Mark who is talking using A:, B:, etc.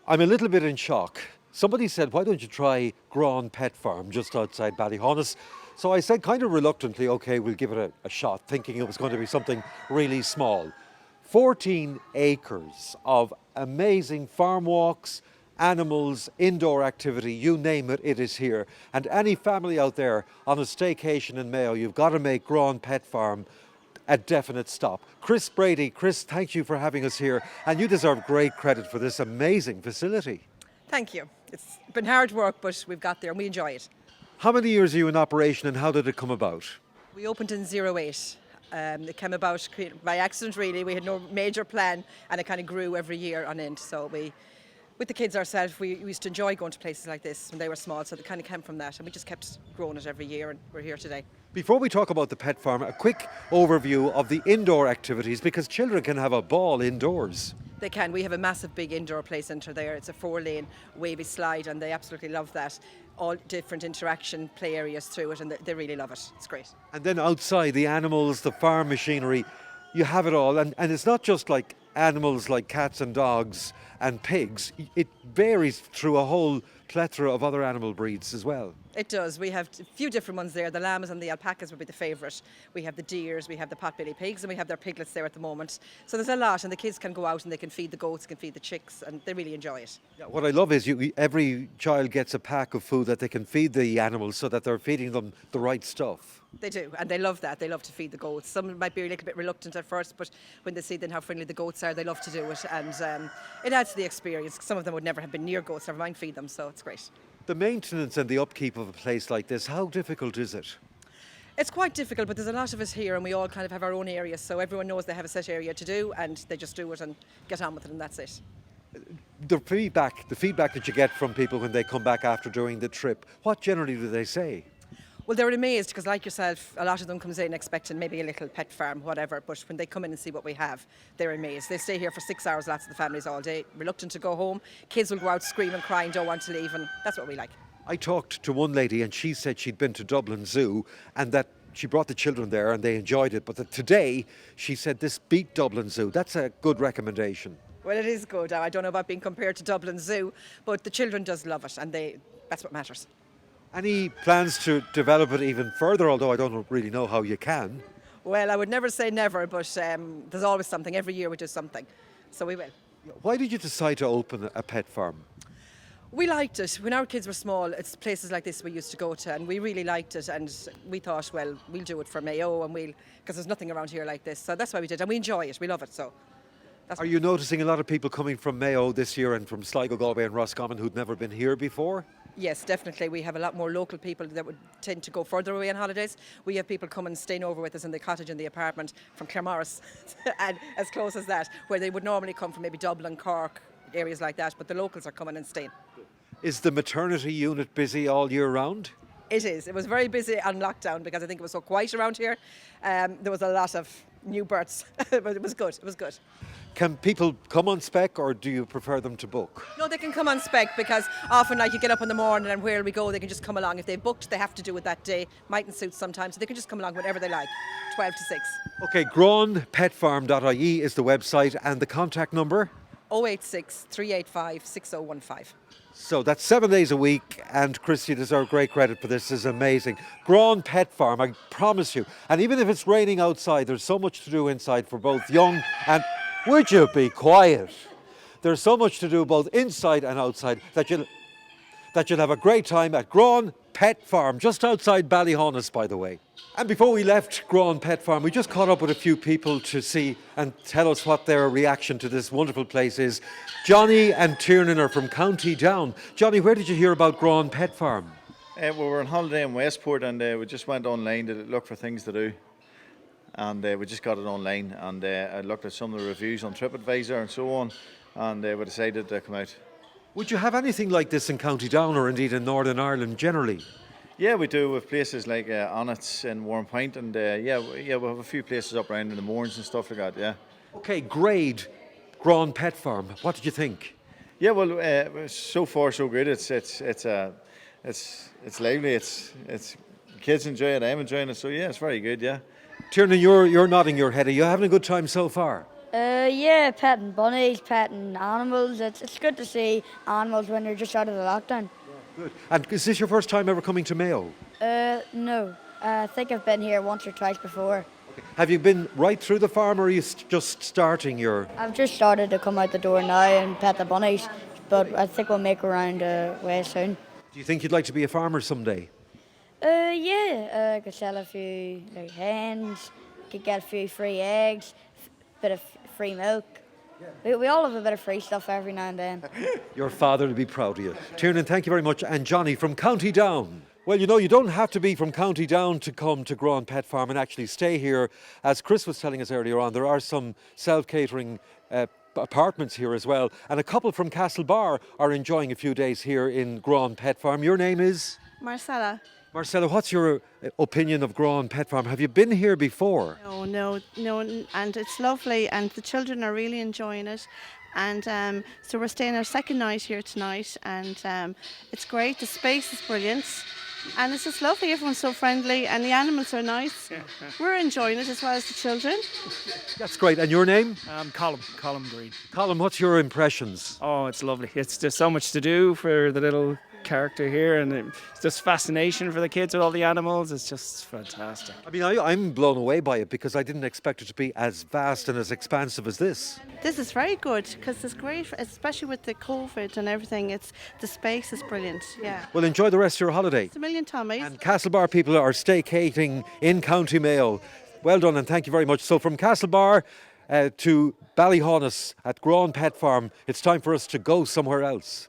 A: I'm a little bit in shock. Somebody said, why don't you try Grawn Pet Farm just outside Ballyhonus? So I said kind of reluctantly, okay, we'll give it a shot, thinking it was going to be something really small. 14 acres of amazing farm walks, animals, indoor activity, you name it, it is here. And any family out there on a staycation in Mayo, you've got to make Grawn Pet Farm a definite stop. Chris Brady, Chris, thank you for having us here, and you deserve great credit for this amazing facility.
B: Thank you. It's been hard work, but we've got there and we enjoy it.
A: How many years are you in operation and how did it come about?
B: We opened in '08. It came about by accident, really. We had no major plan, and it kind of grew every year on end. So with the kids ourselves, we used to enjoy going to places like this when they were small, so they kind of came from that, and we just kept growing it every year, and we're here today.
A: Before we talk about the pet farm, a quick overview of the indoor activities because children can have a ball indoors.
B: They can. We have a massive big indoor play centre there. It's a 4-lane wavy slide, and they absolutely love that. All different interaction play areas through it, and they really love it. It's great.
A: And then outside, the animals, the farm machinery, you have it all. And it's not just like animals like cats and dogs and pigs. It varies through a whole plethora of other animal breeds as well.
B: It does. We have a few different ones there. The llamas and the alpacas would be the favourite. We have the deers, we have the potbelly pigs, and we have their piglets there at the moment. So there's a lot, and the kids can go out and they can feed the goats, can feed the chicks, and they really enjoy it.
A: Yeah, what I love is every child gets a pack of food that they can feed the animals so that they're feeding them the right stuff.
B: They do, and they love that. They love to feed the goats. Some might be a little bit reluctant at first, but when they see then how friendly the goats are, they love to do it, and it adds to the experience. Some of them would never have been near goats, never mind feed them, so it's great.
A: The maintenance and the upkeep of a place like this, how difficult is it?
B: It's quite difficult, but there's a lot of us here, and we all kind of have our own areas, so everyone knows they have a set area to do, and they just do it and get on with it, and that's it.
A: The feedback that you get from people when they come back after doing the trip, what generally do they say?
B: Well, they're amazed because, like yourself, a lot of them comes in expecting maybe a little pet farm, whatever, but when they come in and see what we have, they're amazed. They stay here for 6 hours, lots of the families all day, reluctant to go home. Kids will go out screaming, crying, don't want to leave, and that's what we like.
A: I talked to one lady and she said she'd been to Dublin Zoo and that she brought the children there and they enjoyed it, but that today she said this beat Dublin Zoo. That's a good recommendation.
B: Well, it is good. I don't know about being compared to Dublin Zoo, but the children does love it, and that's what matters.
A: Any plans to develop it even further, although I don't really know how you can?
B: Well, I would never say never, but there's always something. Every year we do something, so we will.
A: Why did you decide to open a pet farm?
B: We liked it. When our kids were small, it's places like this we used to go to, and we really liked it, and we thought, well, we'll do it for Mayo, and because there's nothing around here like this, so that's why we did, and we enjoy it, we love it, so.
A: Are you noticing a lot of people coming from Mayo this year and from Sligo, Galway and Roscommon who'd never been here before?
B: Yes, definitely. We have a lot more local people that would tend to go further away on holidays. We have people coming and staying over with us in the cottage in the apartment from Claremorris and as close as that, where they would normally come from maybe Dublin, Cork, areas like that, but the locals are coming and staying.
A: Is the maternity unit busy all year round?
B: It is. It was very busy on lockdown because I think it was so quiet around here. There was a lot of new births, but it was good. It was good.
A: Can people come on spec or do you prefer them to book?
B: No, they can come on spec because often like you get up in the morning and where we go, they can just come along. If they've booked, they have to do it that day. Mightn't suit sometimes, so they can just come along whenever they like, 12 to 6.
A: Okay, grawnpetfarm.ie is the website and the contact number?
B: 086 385 6015.
A: So that's 7 days a week, and Chris, you deserve great credit for this. This is amazing. Grawn Pet Farm, I promise you. And even if it's raining outside, there's so much to do inside for both young and... Would you be quiet? There's so much to do both inside and outside that you'll have a great time at Grawn Pet Farm, just outside Ballyhonus, by the way. And before we left Grawn Pet Farm, we just caught up with a few people to see and tell us what their reaction to this wonderful place is. Johnny and Tiernan are from County Down. Johnny, where did you hear about Grawn Pet Farm?
C: We were on holiday in Westport and we just went online to look for things to do. And we just got it online and I looked at some of the reviews on TripAdvisor and so on, and we decided to come out.
A: Would you have anything like this in County Down or indeed in Northern Ireland generally?
C: Yeah, we do with places like Onnits and Warrenpoint, and we have a few places up around in the Mourns and stuff like that, yeah.
A: Okay, grade Grawn Pet Farm. What did you think?
C: Yeah, well, so far so good. It's lively. It's kids enjoy it. I'm enjoying it. So yeah, it's very good. Yeah.
A: Tiernan, you're nodding your head. Are you having a good time so far?
D: Yeah, petting bunnies, petting animals. It's good to see animals when you're just out of the lockdown.
A: Good. And is this your first time ever coming to Mayo?
D: No, I think I've been here once or twice before.
A: Have you been right through the farm, or are you just starting your...
D: I've just started to come out the door now and pet the bunnies, but I think we'll make a round way soon.
A: Do you think you'd like to be a farmer someday?
D: Yeah, I could sell a few like hens, could get a few free eggs, bit of free milk. We all have a bit of free stuff every now and then.
A: Your father will be proud of you. Tiernan, thank you very much. And Johnny from County Down. Well, you know, you don't have to be from County Down to come to Grawn Pet Farm and actually stay here. As Chris was telling us earlier on, there are some self-catering apartments here as well. And a couple from Castlebar are enjoying a few days here in Grawn Pet Farm. Your name is?
E: Marcella.
A: Marcella, what's your opinion of Grawn Pet Farm? Have you been here before?
E: No, and it's lovely, and the children are really enjoying it. And so we're staying our second night here tonight, and it's great. The space is brilliant, and it's just lovely. Everyone's so friendly, and the animals are nice. We're enjoying it as well as the children.
A: That's great. And your name?
F: Colin Green.
A: Colin, what's your impressions?
F: Oh, it's lovely. It's just so much to do for the little character here, and it's just fascination for the kids with all the animals. It's just fantastic.
A: I mean, I'm blown away by it because I didn't expect it to be as vast and as expansive as this.
E: This is very good because it's great, especially with the COVID and everything. The space is brilliant. Yeah.
A: Well, enjoy the rest of your holiday.
E: It's a million Tommies.
A: And Castlebar people are staycating in County Mayo. Well done, and thank you very much. So from Castlebar to Ballyhaunis at Grawn Pet Farm, it's time for us to go somewhere else.